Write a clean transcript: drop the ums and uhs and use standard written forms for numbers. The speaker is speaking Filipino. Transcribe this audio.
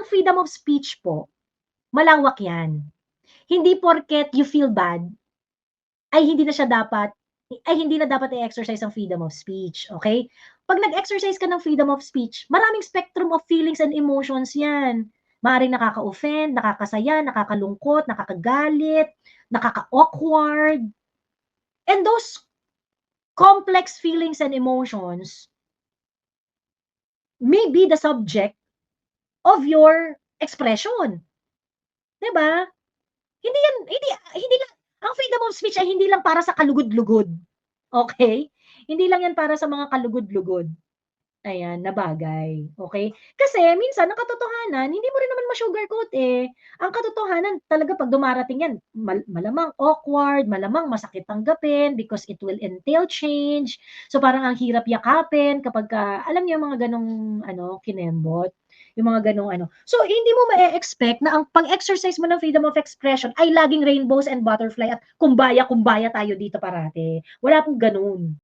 freedom of speech po, malawak yan. Hindi porket you feel bad, ay hindi na dapat i-exercise ang freedom of speech, okay? 'Pag nag-exercise ka ng freedom of speech, maraming spectrum of feelings and emotions yan. Maaaring nakaka-offend, nakakasaya, nakakalungkot, nakakagalit, nakaka-awkward, and those complex feelings and emotions may be the subject of your expression, 'di ba? Hindi yan hindi lang ang freedom of speech ay hindi lang para sa kalugod-lugod, okey? Hindi lang yan para sa mga kalugod-lugod, ayan, na bagay, okey? Kasi minsan ang katotohanan hindi mo rin naman ma-sugarcoat, eh. Ang katotohanan talaga 'pag dumarating yan malamang awkward, malamang masakit tanggapin because it will entail change. So, parang ang hirap yakapin kapagka alam niyo yung mga gano'ng ano, kinembot, yung mga gano'ng ano. So, hindi mo ma-e-expect na ang pag-exercise mo ng freedom of expression ay laging rainbows and butterfly at kumbaya-kumbaya tayo dito parati. Wala pong gano'n.